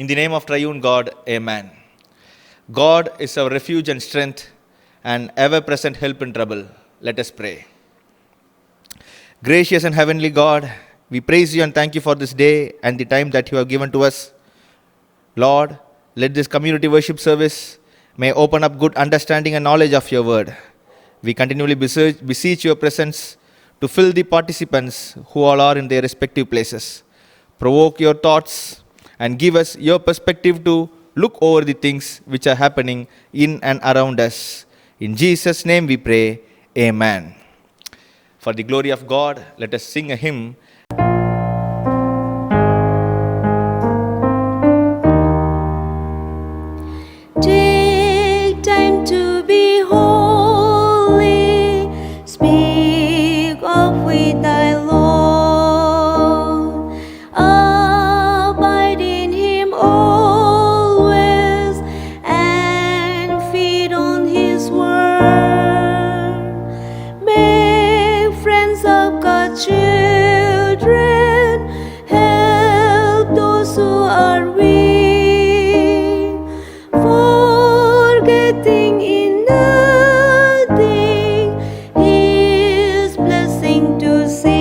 In the name of Triune God, Amen. God is our refuge and strength and ever-present help in trouble. Let us pray. Gracious and heavenly God, we praise you and thank you for this day and the time that you have given to us. Lord, let this community worship service may open up good understanding and knowledge of your word. We continually beseech your presence to fill the participants who all are in their respective places. Provoke your thoughts and give us your perspective to look over the things which are happening in and around us. In Jesus' name we pray, Amen. For the glory of God, let us sing a hymn. Take time to be holy, speak of with thy Lord, abide in him always, and feed on his word. Make friends of God's children, help those who are weak, forgetting in nothing his blessing to sing.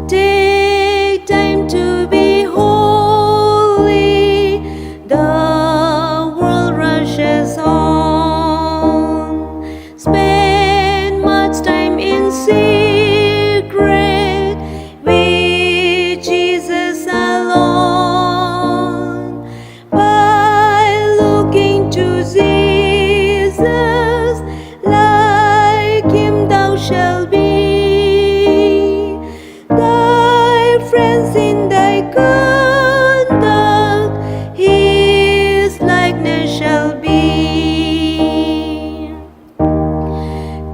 Take time to be holy, the world rushes on. Spend much time in secret with Jesus alone. By looking to Jesus, like him thou shalt be. Thy friends in thy conduct, his likeness shall be.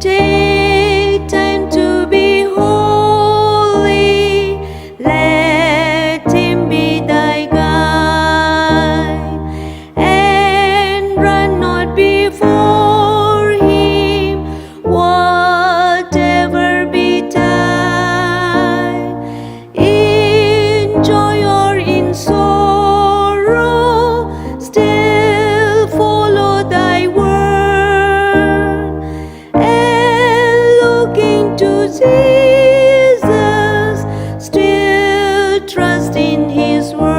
Take time to be holy, let him be thy guide, and run not before him, whatever betide. In joy or in sorrow, still follow thy word, and looking to Jesus, still trust in his word.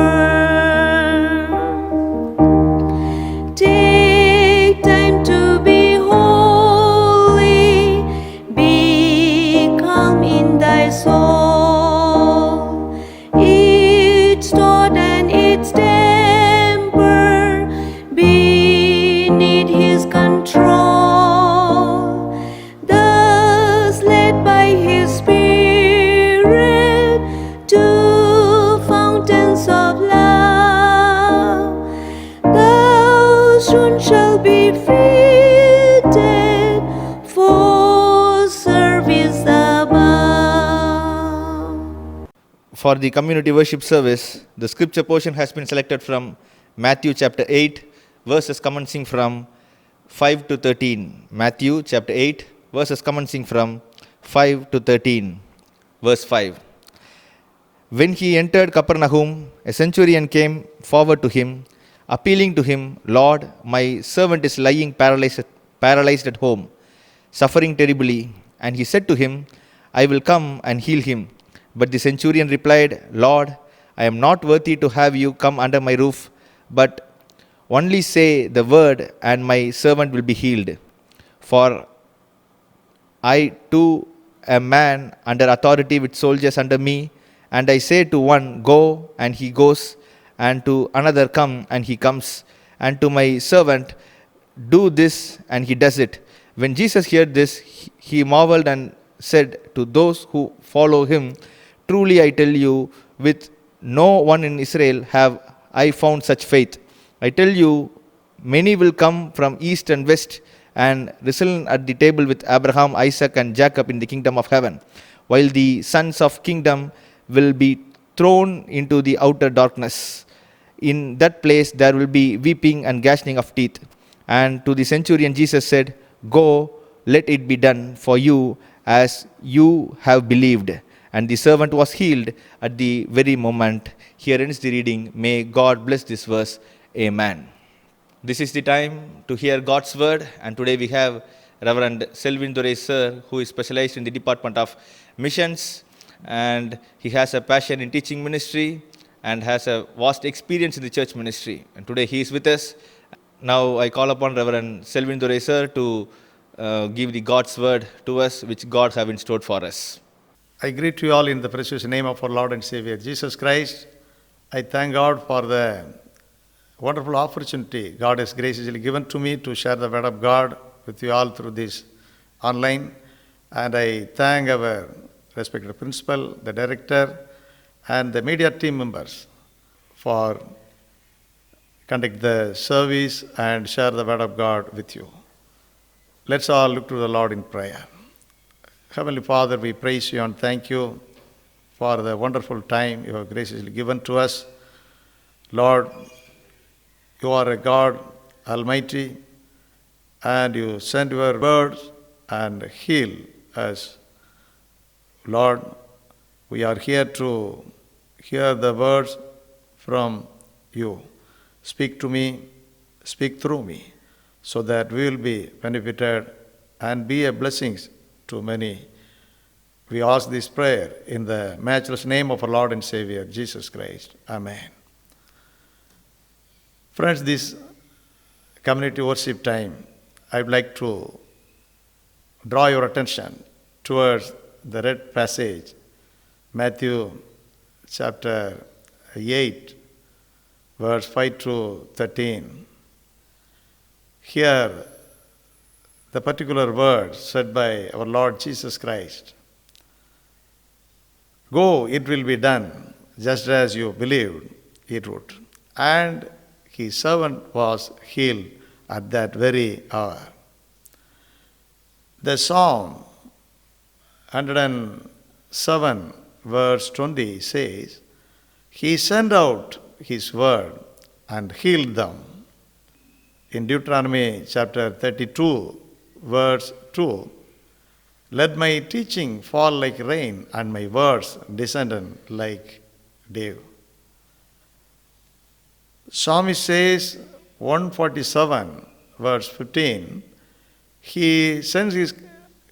Take time to be holy, be calm in thy soul, its thought and its temper beneath his control. Thus led by his spirit to fountains of love, thou soon shalt be fitted for service above. For the community worship service, the scripture portion has been selected from Matthew chapter 8, verses commencing from 5 to 13. Matthew chapter 8, verses commencing from 5 to 13. Verse 5. When he entered Capernaum, a centurion came forward to him, appealing to him, Lord, my servant is lying paralyzed at home, suffering terribly. And he said to him, I will come and heal him. But the centurion replied, Lord, I am not worthy to have you come under my roof, but only say the word, and my servant will be healed. For I too am a man under authority with soldiers under me, and I say to one, Go, and he goes, and to another, Come, and he comes, and to my servant, Do this, and he does it. When Jesus heard this, he marveled and said to those who follow him, Truly I tell you, with no one in Israel have I found such faith. I tell you, many will come from east and west and wrestle at the table with Abraham, Isaac, and Jacob in the kingdom of heaven, while the sons of kingdom will be thrown into the outer darkness. In that place there will be weeping and gnashing of teeth. And to the centurion Jesus said, Go, let it be done for you as you have believed. and the servant was healed at the very moment. Here ends the reading. May God bless this verse. Amen. This is the time to hear God's word, and today we have Reverend Selvin Dore sir, who is specialized in the Department of Missions, and he has a passion in teaching ministry and has a vast experience in the church ministry. And today he is with us. Now I call upon Reverend Selvin Dore sir to give the God's word to us, which God have in store for us. I greet you all in the precious name of our Lord and Savior Jesus Christ. I thank God for the wonderful opportunity God has graciously given to me to share the word of God with you all through this online. And I thank our respected principal, the director, and the media team members for conduct the service and share the word of God with you. Let's all look to the Lord in prayer. Heavenly Father, we praise you and thank you for the wonderful time you have graciously given to us. Lord, you are a God Almighty, and you send your words and heal us. Lord, we are here to hear the words from you. Speak to me, speak through me, so that we will be benefited and be a blessing to many. We ask this prayer in the matchless name of our Lord and Savior, Jesus Christ. Amen. Friends, this community worship time, I would like to draw your attention towards the read passage, Matthew chapter 8, verse 5 to 13. Here, the particular word said by our Lord Jesus Christ, "Go, it will be done, just as you believed it would." And his servant was healed at that very hour. The Psalm 107, verse 20 says, "He sent out his word and healed them." In Deuteronomy chapter 32, verse 2, "Let my teaching fall like rain and my words descend like dew." Psalmist says, 147, verse 15, he sends his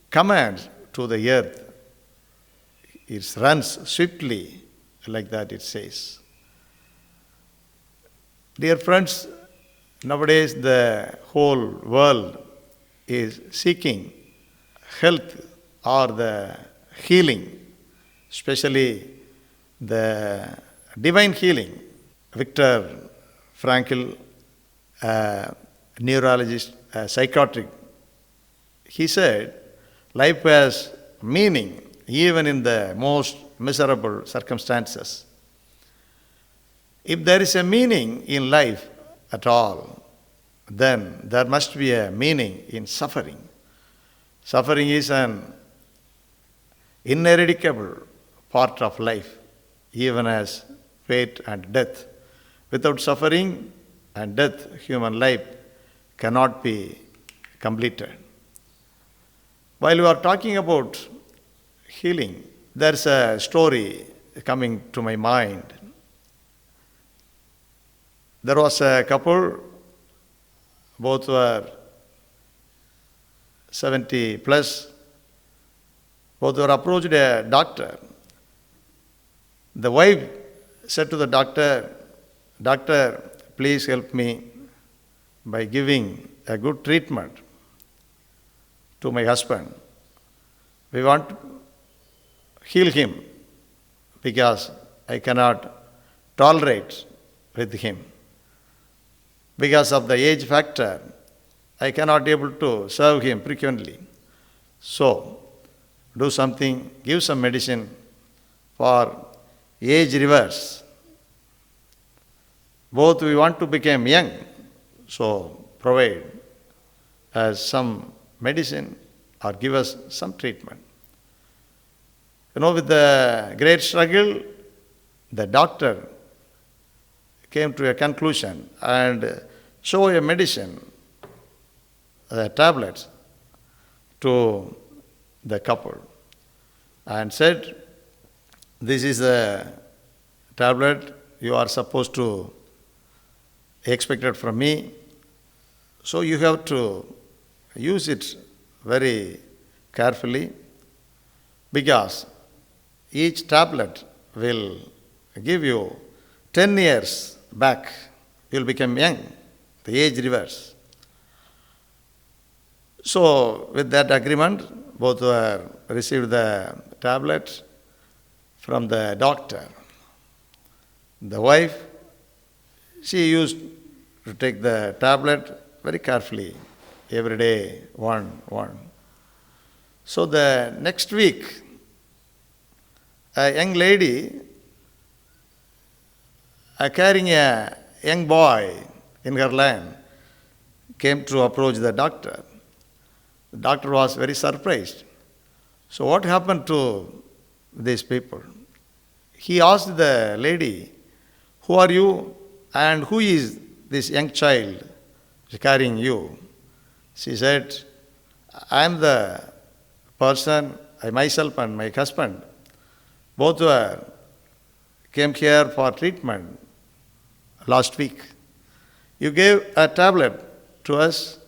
commands to the earth. It runs swiftly, like that it says. Dear friends, nowadays the whole world is seeking health or the healing, especially the divine healing. Viktor Frankl, a neurologist, a psychiatric, he said, life has meaning even in the most miserable circumstances. If there is a meaning in life at all, then there must be a meaning in suffering. Suffering is an ineradicable part of life, even as fate and death. Without suffering and death, human life cannot be completed. While we are talking about healing, there's a story coming to my mind. There was a couple, both were 70 plus, both were approached a doctor. The wife said to the doctor, "Doctor, please help me by giving a good treatment to my husband. We want to heal him because I cannot tolerate with him. Because of the age factor, I cannot be able to serve him frequently. So, do something, give some medicine for age reverse. Both we want to become young, so provide as some medicine or give us some treatment." With the great struggle, the doctor came to a conclusion and showed a medicine, tablets, to the couple and said, this is the tablet you are supposed to expected from me. So you have to use it very carefully, because each tablet will give you 10 years back. You will become young, the age reverse. So with that agreement, both were received the tablet from the doctor. The wife, she used to take the tablet very carefully, every day, one. So the next week, a young lady carrying a young boy in her lap came to approach the doctor. The doctor was very surprised. So what happened to these people? He asked the lady, "Who are you and who is this young child carrying you?" She said, "I am the person, I myself and my husband, both came here for treatment last week. You gave a tablet to us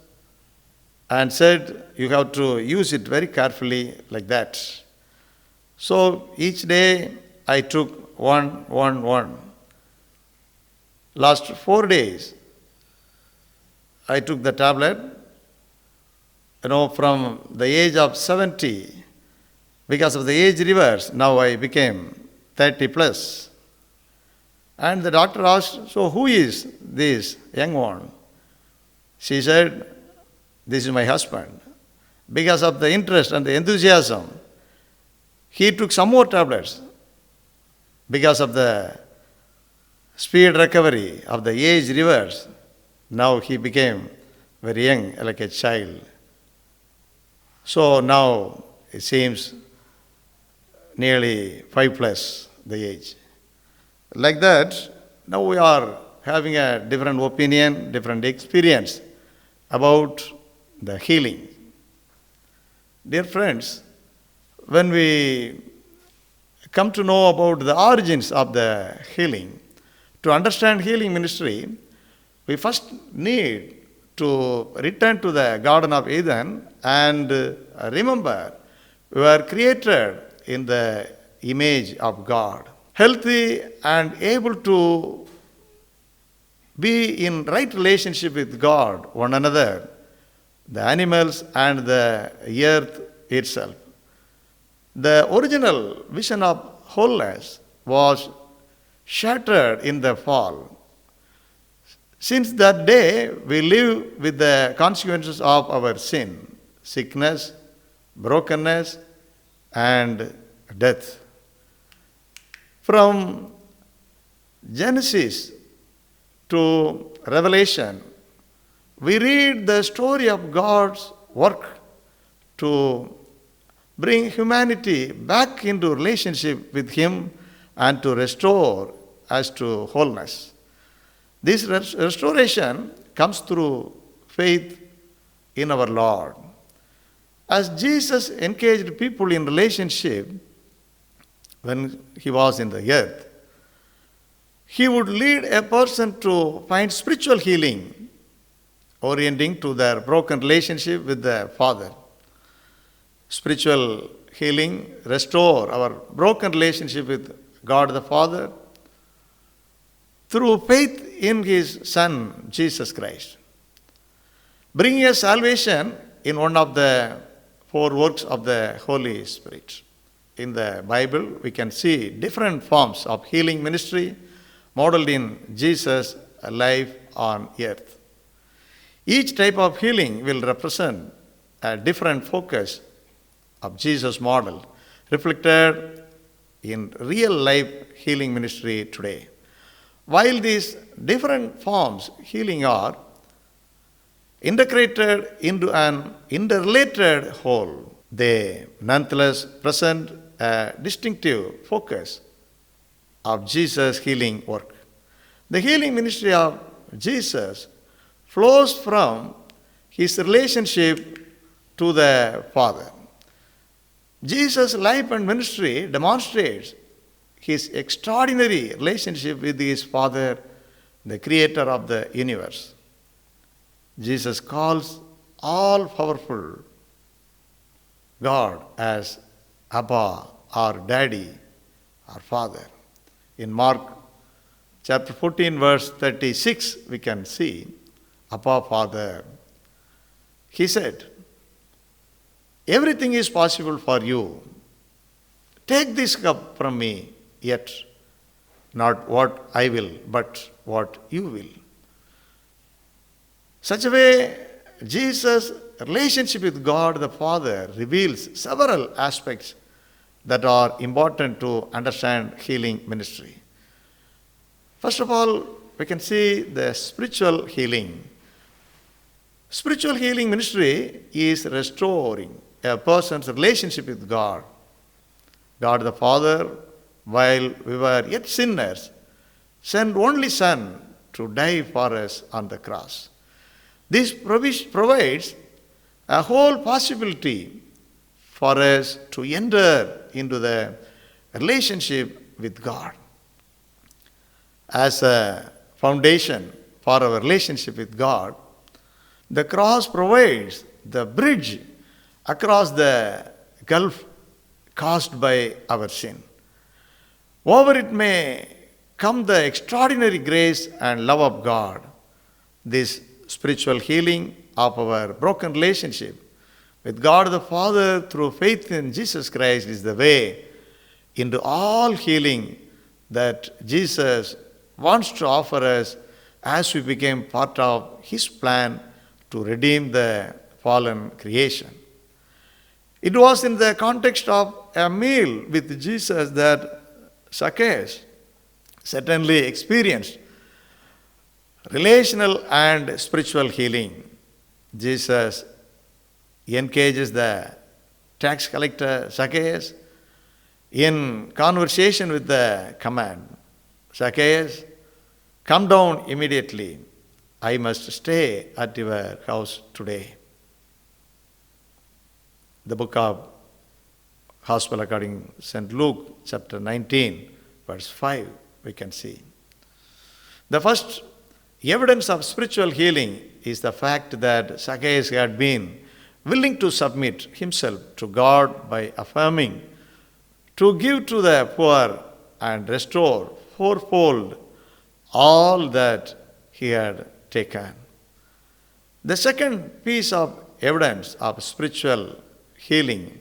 and said you have to use it very carefully like that. So each day I took one. Last 4 days I took the tablet, from the age of 70, because of the age reverse, now I became 30 plus. And the doctor asked, "So who is this young one?" She said, "This is my husband." Because of the interest and the enthusiasm, he took some more tablets. Because of the speed recovery of the age reverse, now he became very young, like a child. So now it seems nearly 5 plus the age. Like that, now we are having a different opinion, different experience about the healing. Dear friends, when we come to know about the origins of the healing, to understand healing ministry, we first need to return to the Garden of Eden and remember we were created in the image of God, healthy and able to be in right relationship with God, one another, the animals and the earth itself. The original vision of wholeness was shattered in the fall. Since that day, we live with the consequences of our sin, sickness, brokenness, and death. From Genesis to Revelation, we read the story of God's work to bring humanity back into relationship with Him and to restore us to wholeness. This restoration comes through faith in our Lord. As Jesus engaged people in relationship when He was in the earth, He would lead a person to find spiritual healing, orienting to their broken relationship with the Father. Spiritual healing restore our broken relationship with God the Father through faith in His Son, Jesus Christ. Bringing us salvation in one of the 4 works of the Holy Spirit. In the Bible, we can see different forms of healing ministry modeled in Jesus' life on earth. Each type of healing will represent a different focus of Jesus' model, reflected in real life healing ministry today. While these different forms healing are integrated into an interrelated whole, they nonetheless present a distinctive focus of Jesus' healing work. The healing ministry of Jesus flows from His relationship to the Father. Jesus' life and ministry demonstrates his extraordinary relationship with his Father, the creator of the universe. Jesus calls all powerful God as Abba, our Daddy, our Father. In Mark chapter 14, verse 36, we can see, Abba, Father. He said, everything is possible for you. Take this cup from me, yet not what I will, but what you will. Such a way, Jesus' relationship with God the Father reveals several aspects that are important to understand healing ministry. First of all, we can see the spiritual healing. Spiritual healing ministry is restoring a person's relationship with God. God the Father, while we were yet sinners, sent only Son to die for us on the cross. This provides a whole possibility for us to enter into the relationship with God. As a foundation for our relationship with God, the cross provides the bridge across the gulf caused by our sin. Over it may come the extraordinary grace and love of God. This spiritual healing of our broken relationship with God the Father through faith in Jesus Christ is the way into all healing that Jesus wants to offer us as we became part of His plan to redeem the fallen creation. It was in the context of a meal with Jesus that Zacchaeus certainly experienced relational and spiritual healing. Jesus engages the tax collector Zacchaeus in conversation with the command, Zacchaeus, come down immediately. I must stay at your house today. The book of Gospel according to St. Luke, chapter 19, verse 5, we can see. The first evidence of spiritual healing is the fact that Zacchaeus had been willing to submit himself to God by affirming to give to the poor and restore fourfold all that he had taken. The second piece of evidence of spiritual healing,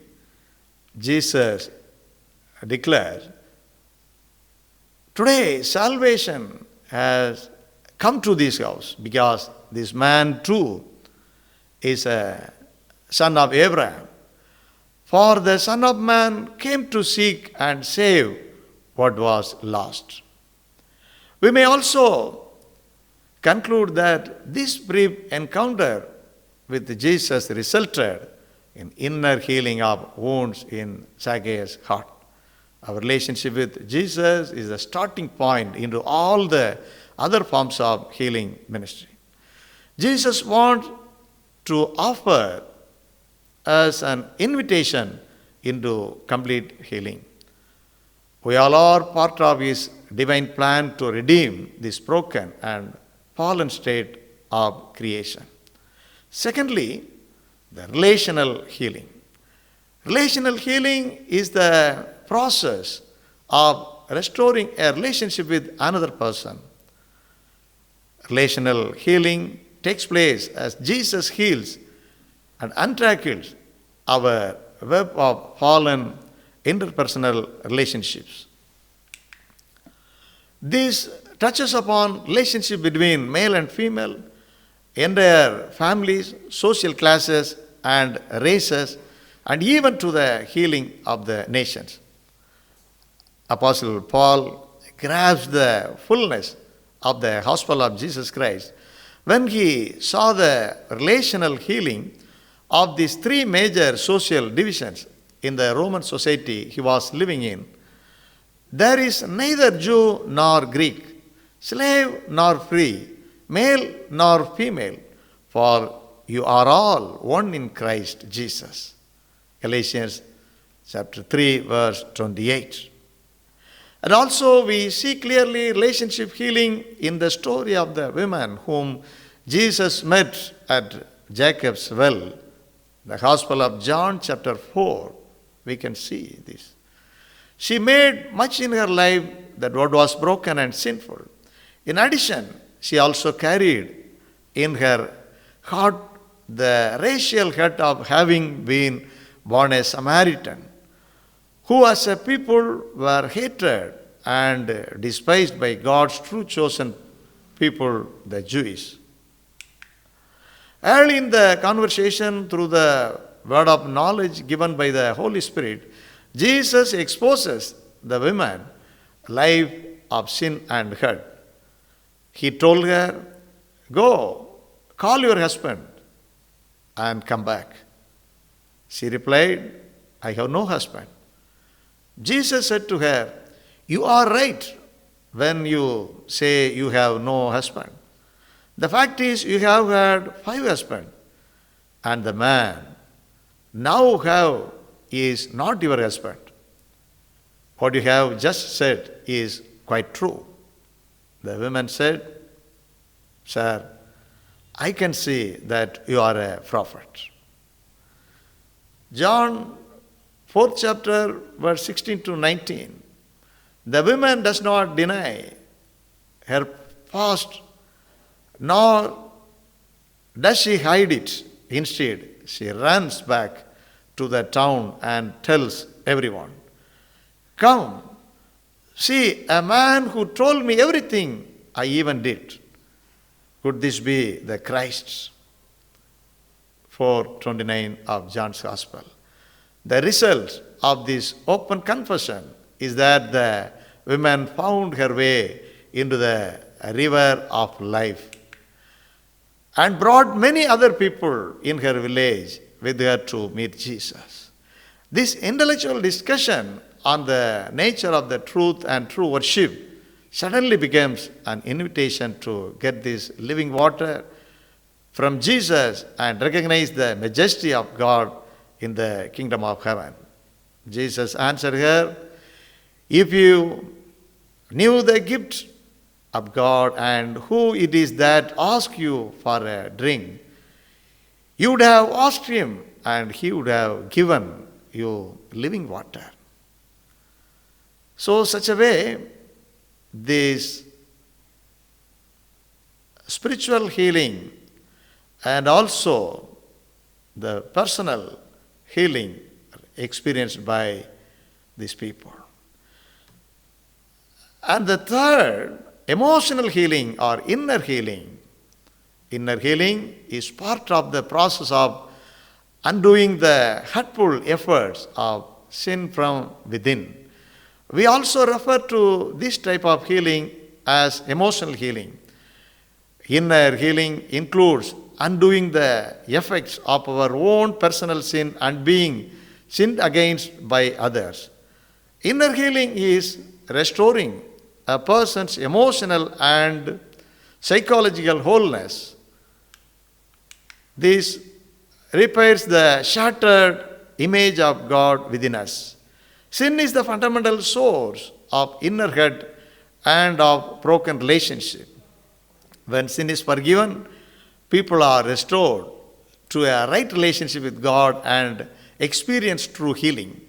Jesus declared, today salvation has come to this house because this man too is a son of Abraham. For the Son of Man came to seek and save what was lost. We may also conclude that this brief encounter with Jesus resulted in inner healing of wounds in Zacchaeus' heart. Our relationship with Jesus is the starting point into all the other forms of healing ministry. Jesus wants to offer us an invitation into complete healing. We all are part of His divine plan to redeem this broken and fallen state of creation. Secondly, the relational healing. Relational healing is the process of restoring a relationship with another person. Relational healing takes place as Jesus heals and untangles our web of fallen interpersonal relationships. This touches upon relationship between male and female, entire families, social classes and races, and even to the healing of the nations. Apostle Paul grasps the fullness of the gospel of Jesus Christ when he saw the relational healing of these three major social divisions in the Roman society he was living in. There is neither Jew nor Greek, slave nor free, male nor female, for you are all one in Christ Jesus. Galatians chapter 3, verse 28. And also we see clearly relationship healing in the story of the woman whom Jesus met at Jacob's well. The Gospel of John chapter 4, we can see this. She made much in her life that what was broken and sinful. In addition, she also carried in her heart the racial hurt of having been born a Samaritan, who as a people were hated and despised by God's true chosen people, the Jews. Early in the conversation, through the word of knowledge given by the Holy Spirit, Jesus exposes the woman life of sin and hurt. He told her, "Go, call your husband and come back." She replied, "I have no husband." Jesus said to her, "You are right when you say you have no husband. The fact is, you have had 5 husbands, and the man now have is not your husband. What you have just said is quite true." The woman said, "Sir, I can see that you are a prophet." John 4th chapter, verse 16 to 19. The woman does not deny her past, nor does she hide it. Instead, she runs back to the town and tells everyone, "Come, see a man who told me everything I even did. Could this be the Christ?" 4:29 of John's Gospel. The result of this open confession is that the woman found her way into the river of life and brought many other people in her village with her to meet Jesus. This intellectual discussion on the nature of the truth and true worship suddenly becomes an invitation to get this living water from Jesus and recognize the majesty of God in the kingdom of heaven. Jesus answered her, "If you knew the gift of God and who it is that asks you for a drink, you would have asked him and he would have given you living water." So, such a way, this spiritual healing and also the personal healing experienced by these people. And the third, emotional healing or inner healing. Inner healing is part of the process of undoing the hurtful efforts of sin from within. We also refer to this type of healing as emotional healing. Inner healing includes undoing the effects of our own personal sin and being sinned against by others. Inner healing is restoring a person's emotional and psychological wholeness. This repairs the shattered image of God within us. Sin is the fundamental source of inner hurt and of broken relationship. When sin is forgiven, people are restored to a right relationship with God and experience true healing.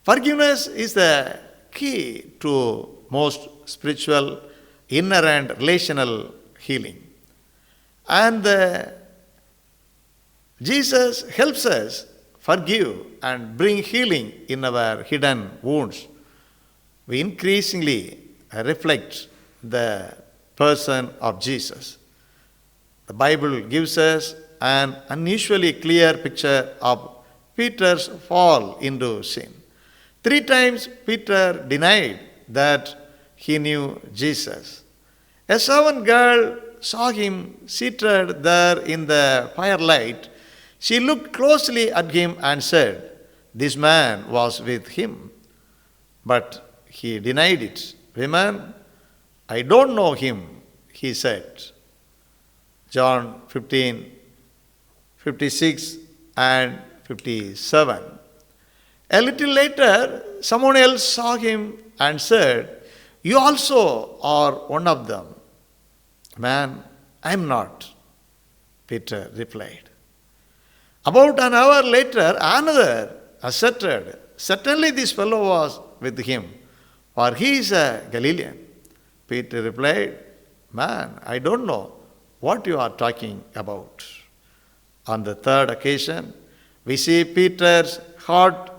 Forgiveness is the key to most spiritual, inner and relational healing. And Jesus helps us forgive and bring healing in our hidden wounds. We increasingly reflect the person of Jesus. The Bible gives us an unusually clear picture of Peter's fall into sin. 3 times Peter denied that he knew Jesus. A servant girl saw him seated there in the firelight. She looked closely at him and said, "This man was with him." But he denied it. "Woman, I don't know him," he said. John 15:56 and 57. A little later, someone else saw him and said, You also are one of them. Man, I am not, Peter replied. About an hour later, another asserted, certainly this fellow was with him, for he is a Galilean. Peter replied, man, I don't know what you are talking about. On the third occasion, we see Peter's heart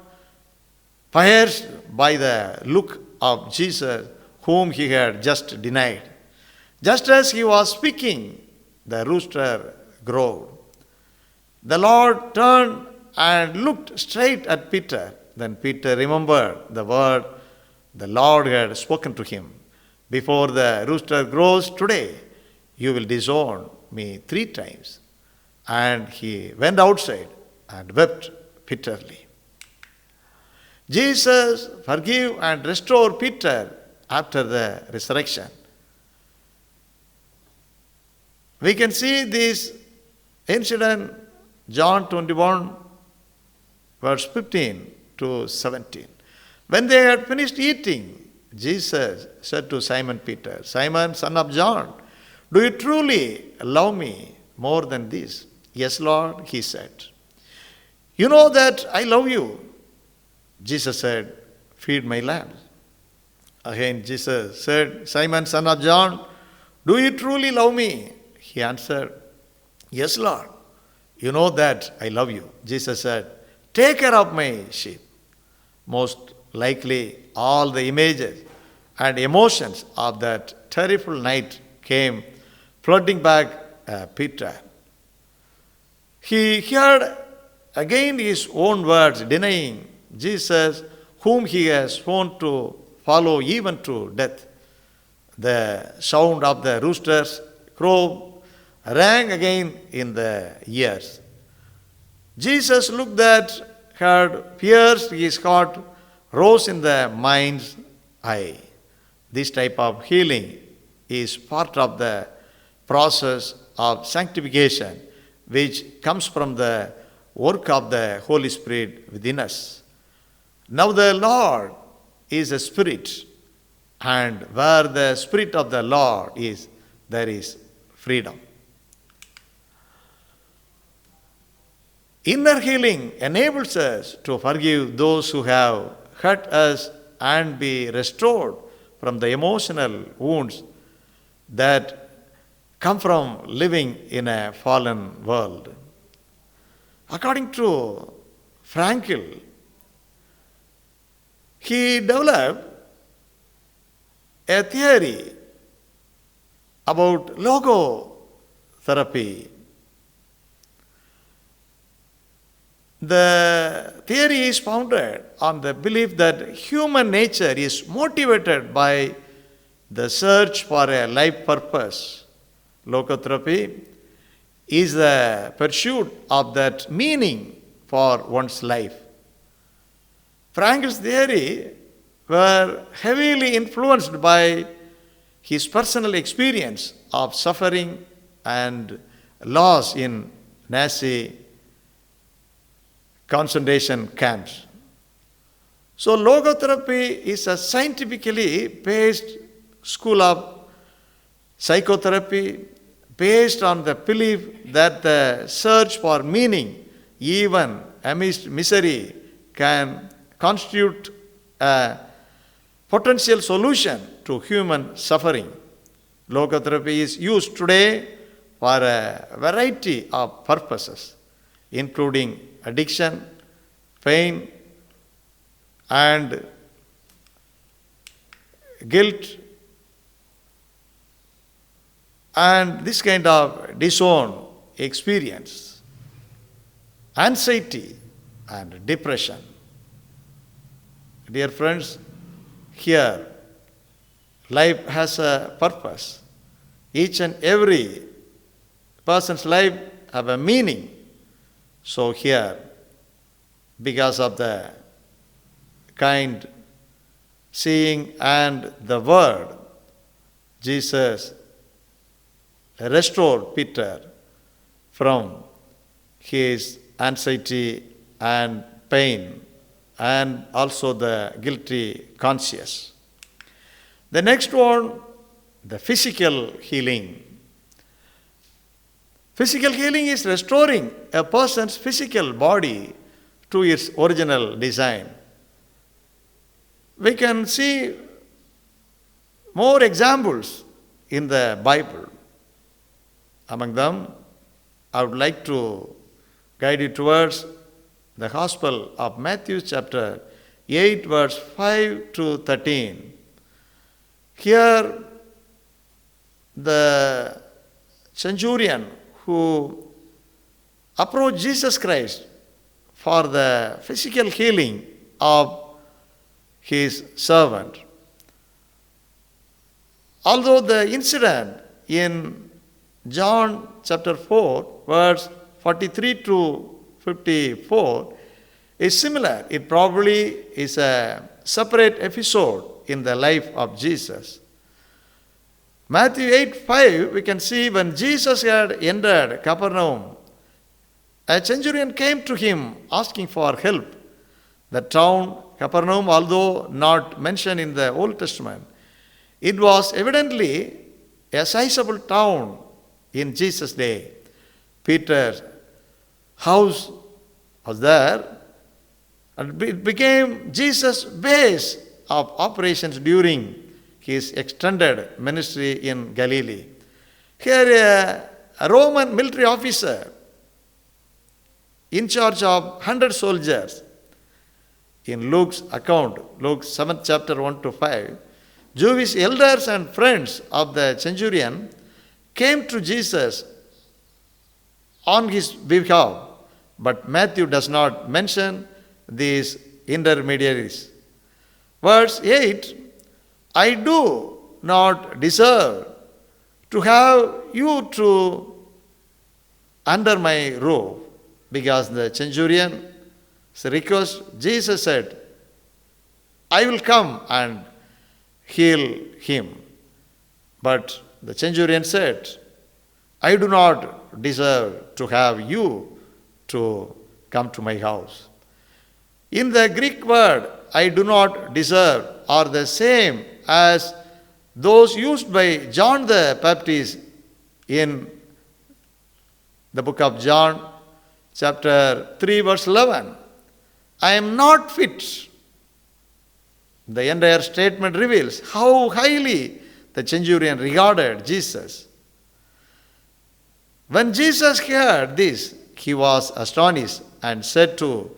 pierced by the look of Jesus whom he had just denied. Just as he was speaking, the rooster crowed. The Lord turned and looked straight at Peter. Then Peter remembered the word the Lord had spoken to him. Before the rooster crows today, you will disown me 3 times. And he went outside and wept bitterly. Jesus forgave and restored Peter after the resurrection. We can see this incident, John 21, verse 15 to 17. When they had finished eating, Jesus said to Simon Peter, Simon, son of John, do you truly love me more than this? Yes, Lord, he said. You know that I love you. Jesus said, feed my lambs. Again, Jesus said, Simon, son of John, do you truly love me? He answered, yes, Lord. You know that I love you. Jesus said, take care of my sheep. Most likely, all the images and emotions of that terrible night came flooding back Peter. He heard again his own words denying Jesus, whom he has sworn to follow even to death. The sound of the rooster's crow rang again in the ears. Jesus' look that had pierced his heart rose in the mind's eye. This type of healing is part of the process of sanctification which comes from the work of the Holy Spirit within us. Now the Lord is a spirit, and where the Spirit of the Lord is, there is freedom. Inner healing enables us to forgive those who have hurt us and be restored from the emotional wounds that come from living in a fallen world. According to Frankl, he developed a theory about logotherapy. The theory is founded on the belief that human nature is motivated by the search for a life purpose. Logotherapy is the pursuit of that meaning for one's life. Frankl's theory were heavily influenced by his personal experience of suffering and loss in Nazi concentration camps. So logotherapy is a scientifically based school of psychotherapy based on the belief that the search for meaning, even amidst misery, can constitute a potential solution to human suffering. Logotherapy is used today for a variety of purposes, including addiction, pain, and guilt, and this kind of disowned experience, anxiety, and depression. Dear friends, here life has a purpose. Each and every person's life have a meaning. So here, because of the kind seeing and the word, Jesus restored Peter from his anxiety and pain and also the guilty conscience. The next one, the physical healing. Physical healing is restoring a person's physical body to its original design. We can see more examples in the Bible. Among them, I would like to guide you towards the Gospel of Matthew chapter 8 verse 5 to 13. Here, the centurion who approached Jesus Christ for the physical healing of his servant. Although the incident in John chapter 4, verse 43 to 54 is similar. It probably is a separate episode in the life of Jesus. Matthew 8:5, we can see when Jesus had entered Capernaum, a centurion came to him asking for help. The town Capernaum, although not mentioned in the Old Testament, it was evidently a sizable town in Jesus' day. Peter's house was there, and it became Jesus' base of operations during his extended ministry in Galilee. Here, a Roman military officer in charge of 100 soldiers, in Luke's account, Luke 7th chapter 1 to 5, Jewish elders and friends of the centurion came to Jesus on his behalf, but Matthew does not mention these intermediaries. Verse 8, I do not deserve to have you to under my roof, because the centurion's request, Jesus said, I will come and heal him. But the centurion said, I do not deserve to have you to come to my house. In the Greek word, I do not deserve are the same as those used by John the Baptist in the book of John, chapter 3, verse 11. I am not fit. The entire statement reveals how highly the centurion regarded Jesus. When Jesus heard this, he was astonished and said to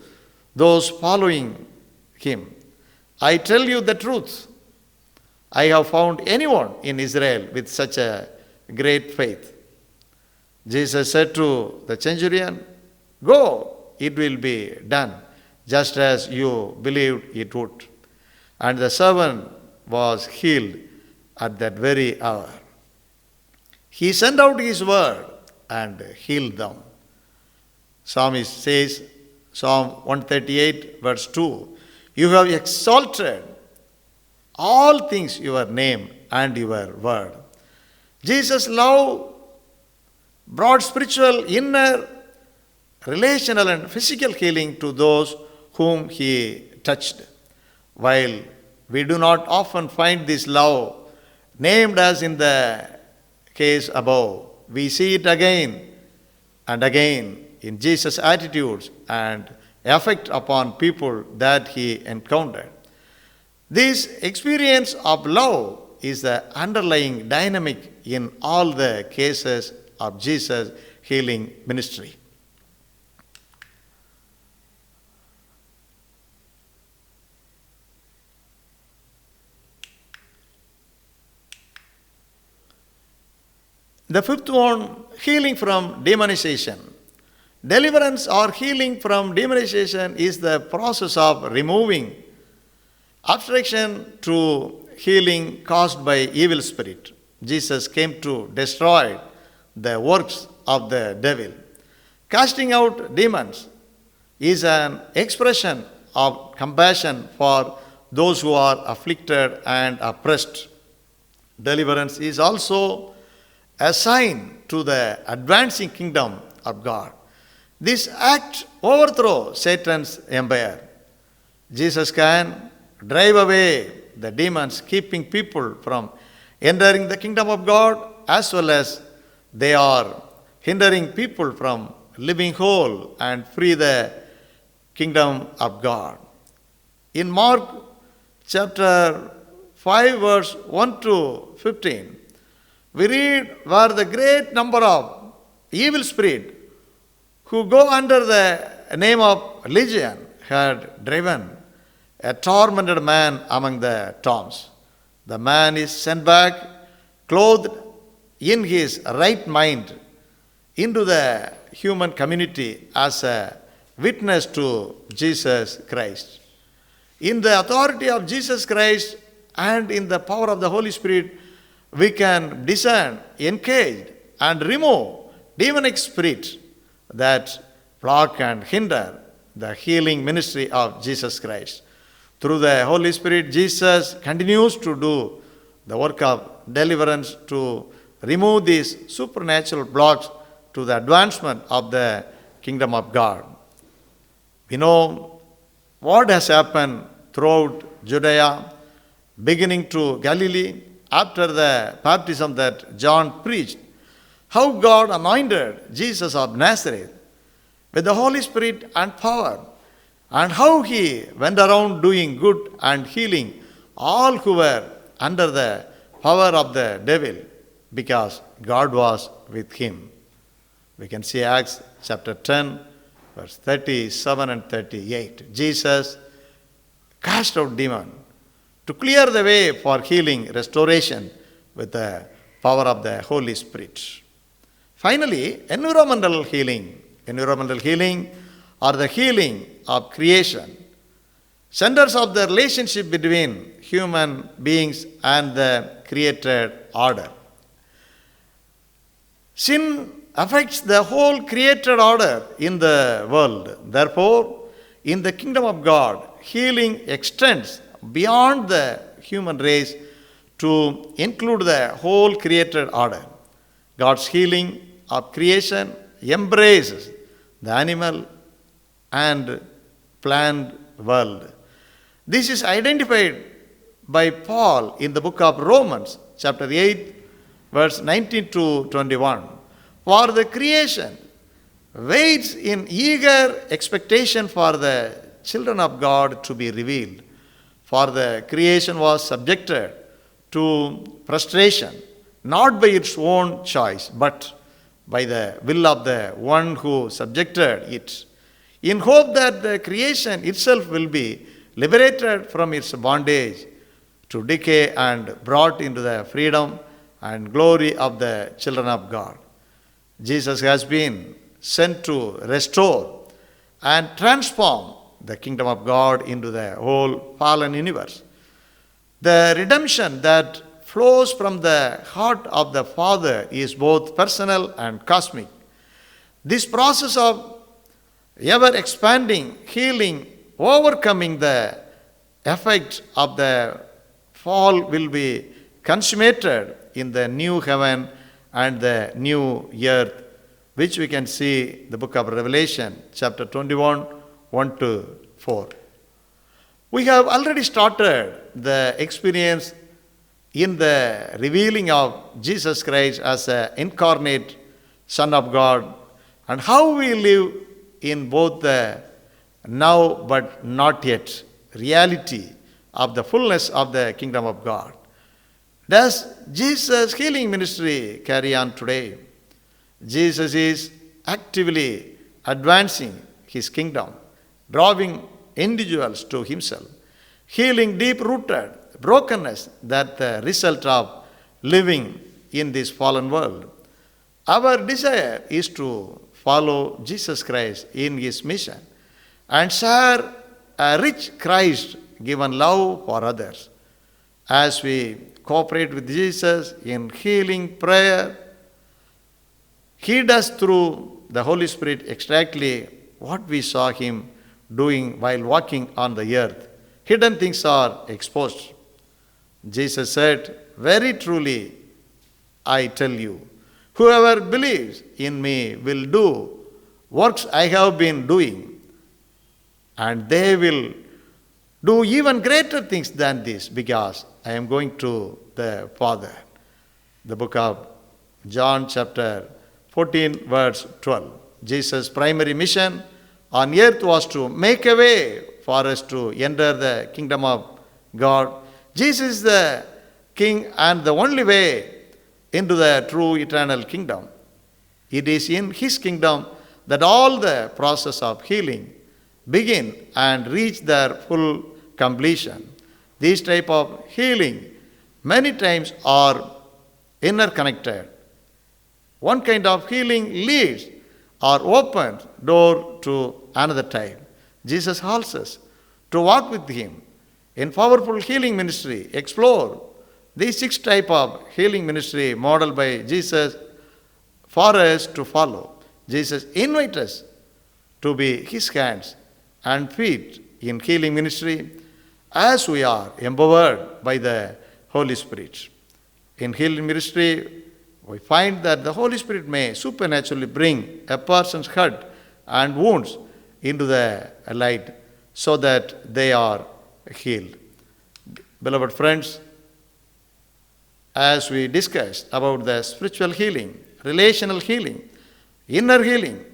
those following him, I tell you the truth. I have found anyone in Israel with such a great faith. Jesus said to the centurion, go, it will be done, just as you believed it would. And the servant was healed at that very hour. He sent out his word and healed them. Psalmist says, Psalm 138, verse 2, you have exalted all things your name and your word. Jesus' love brought spiritual, inner, relational and physical healing to those whom he touched. While we do not often find this love named as in the case above, we see it again and again in Jesus' attitudes and effect upon people that he encountered. This experience of love is the underlying dynamic in all the cases of Jesus' healing ministry. The fifth one, healing from demonization. Deliverance or healing from demonization is the process of removing obstruction to healing caused by evil spirit. Jesus came to destroy the works of the devil. Casting out demons is an expression of compassion for those who are afflicted and oppressed. Deliverance is also a sign to the advancing kingdom of God. This act overthrows Satan's empire. Jesus can drive away the demons keeping people from entering the kingdom of God, as well as they are hindering people from living whole and free the kingdom of God. In Mark chapter 5 verse 1 to 15, we read where the great number of evil spirits who go under the name of Legion had driven a tormented man among the tombs. The man is sent back, clothed in his right mind, into the human community as a witness to Jesus Christ. In the authority of Jesus Christ and in the power of the Holy Spirit, we can discern, engage, and remove demonic spirits that block and hinder the healing ministry of Jesus Christ. Through the Holy Spirit, Jesus continues to do the work of deliverance to remove these supernatural blocks to the advancement of the kingdom of God. We know what has happened throughout Judea, beginning to Galilee, after the baptism that John preached, how God anointed Jesus of Nazareth with the Holy Spirit and power, and how he went around doing good and healing all who were under the power of the devil, because God was with him. We can see Acts chapter 10, verse 37 and 38. Jesus cast out demons to clear the way for healing, restoration with the power of the Holy Spirit. Finally, environmental healing. Environmental healing or the healing of creation, centers of the relationship between human beings and the created order. Sin affects the whole created order in the world. Therefore, in the kingdom of God, healing extends beyond the human race to include the whole created order. God's healing of creation embraces the animal and plant world. This is identified by Paul in the book of Romans, chapter 8, verse 19 to 21. For the creation waits in eager expectation for the children of God to be revealed. For the creation was subjected to frustration, not by its own choice, but by the will of the one who subjected it, in hope that the creation itself will be liberated from its bondage to decay and brought into the freedom and glory of the children of God. Jesus has been sent to restore and transform the kingdom of God into the whole fallen universe. The redemption that flows from the heart of the Father is both personal and cosmic. This process of ever expanding, healing, overcoming the effect of the fall will be consummated in the new heaven and the new earth, which we can see the book of Revelation, chapter 21, 1 to 4. We have already started the experience in the revealing of Jesus Christ as an incarnate Son of God, and how we live in both the now but not yet reality of the fullness of the kingdom of God. Does Jesus' healing ministry carry on today? Jesus is actively advancing his kingdom, drawing individuals to himself, healing deep-rooted brokenness that the result of living in this fallen world. Our desire is to follow Jesus Christ in his mission and share a rich Christ-given love for others. As we cooperate with Jesus in healing prayer, he does through the Holy Spirit exactly what we saw him doing while walking on the earth. Hidden things are exposed. Jesus said, "Very truly, I tell you, whoever believes in me will do works I have been doing, and they will do even greater things than this, because I am going to the Father. The book of John chapter 14 verse 12. Jesus' primary mission on earth was to make a way for us to enter the kingdom of God. Jesus is the King and the only way into the true eternal kingdom. It is in His kingdom that all the process of healing begin and reach their full completion. These type of healing many times are interconnected. One kind of healing leads or opens door to another type. Jesus calls us to walk with Him in powerful healing ministry. Explore these 6 type of healing ministry modeled by Jesus for us to follow. Jesus invites us to be His hands and feet in healing ministry as we are empowered by the Holy Spirit. In healing ministry, we find that the Holy Spirit may supernaturally bring a person's hurt and wounds into the light so that they are healed. Beloved friends, as we discussed about the spiritual healing, relational healing, inner healing,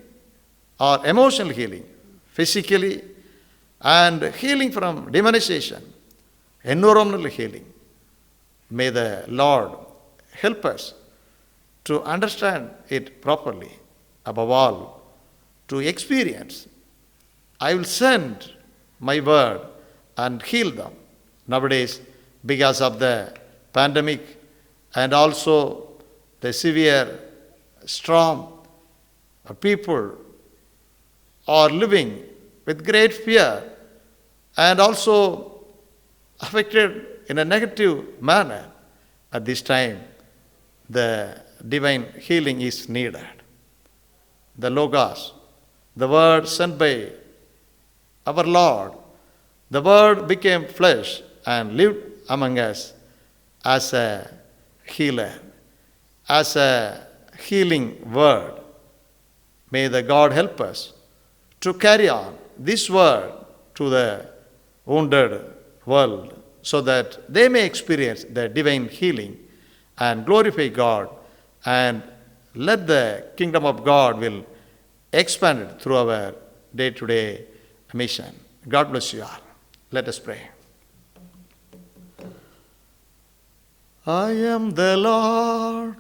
or emotional healing, physically, and healing from demonization, environmental healing, may the Lord help us to understand it properly, above all, to experience. I will send my word and heal them. Nowadays, because of the pandemic and also the severe storm, people are living with great fear and also affected in a negative manner. At this time, the divine healing is needed. The Logos, the word sent by our Lord, the word became flesh and lived among us as a healer, as a healing word. May the God help us to carry on this word to the wounded world so that they may experience the divine healing and glorify God, and let the kingdom of God will expand it through our day-to-day mission. God bless you all. Let us pray. I am the Lord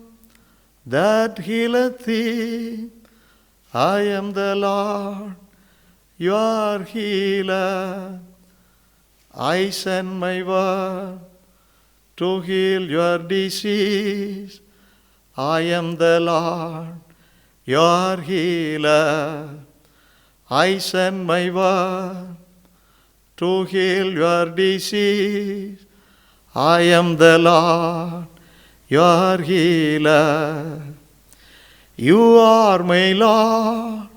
that healeth thee. I am the Lord, your healer. I send my word to heal your disease. I am the Lord, your healer. I send my word to heal your disease. I am the Lord, your healer. You are my Lord,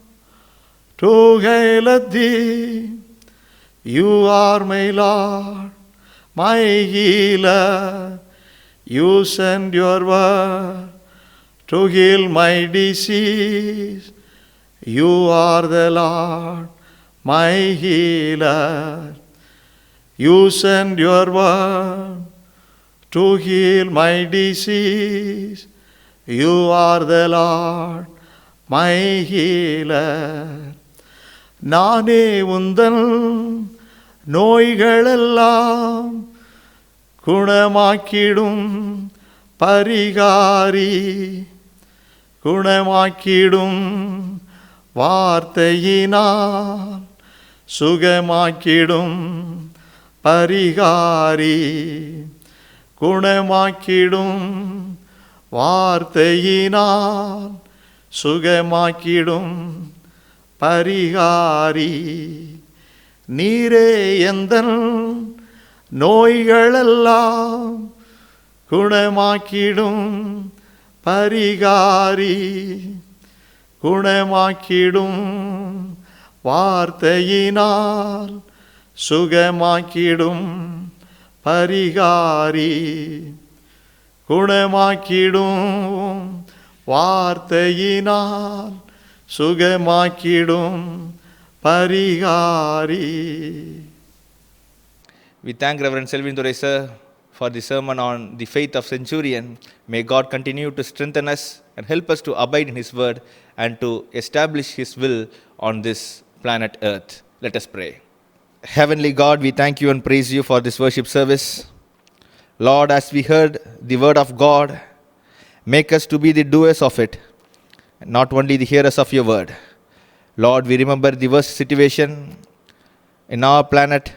to heal thee. You are my Lord, my healer. You send your word to heal my disease. You are the Lord, my healer. You send your word to heal my disease. You are the Lord, my healer. நானே உந்தன் நோய்களெல்லாம் குணமாக்கிடும் பரிகாரி, குணமாக்கிடும் வார்த்தையினால் சுகமாக்கிடும் பரிகாரி, குணமாக்கிடும் வார்த்தையினால் சுகமாக்கிடும் பரிகாரி. நீரே எந்தன் நோய்களெல்லாம் குணமாக்கிடும் பரிகாரி, குணமாக்கிடும் வார்த்தையினால் சுகமாக்கிடும் பரிகாரி, குணமாக்கிடும் வார்த்தையினால் சுகமாக்கிடும் பரிகாரி. We thank Reverend Selvin Durai sir for the sermon on the faith of centurion. May God continue to strengthen us and help us to abide in His word and to establish His will on this planet Earth. Let us pray. Heavenly God, we thank you and praise you for this worship service. Lord, as we heard the word of God, make us to be the doers of it, not only the hearers of your word. Lord, we remember the worst situation in our planet.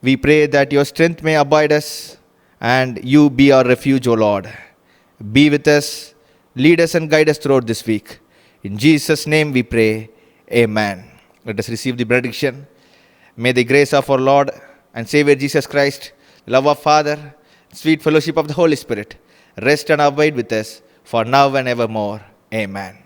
We pray that your strength may abide us and you be our refuge, O Lord. Be with us, lead us and guide us throughout this week. In Jesus' name we pray. Amen. Let us receive the benediction. May the grace of our Lord and Savior Jesus Christ, the love of Father, sweet fellowship of the Holy Spirit, rest and abide with us for now and evermore. Amen.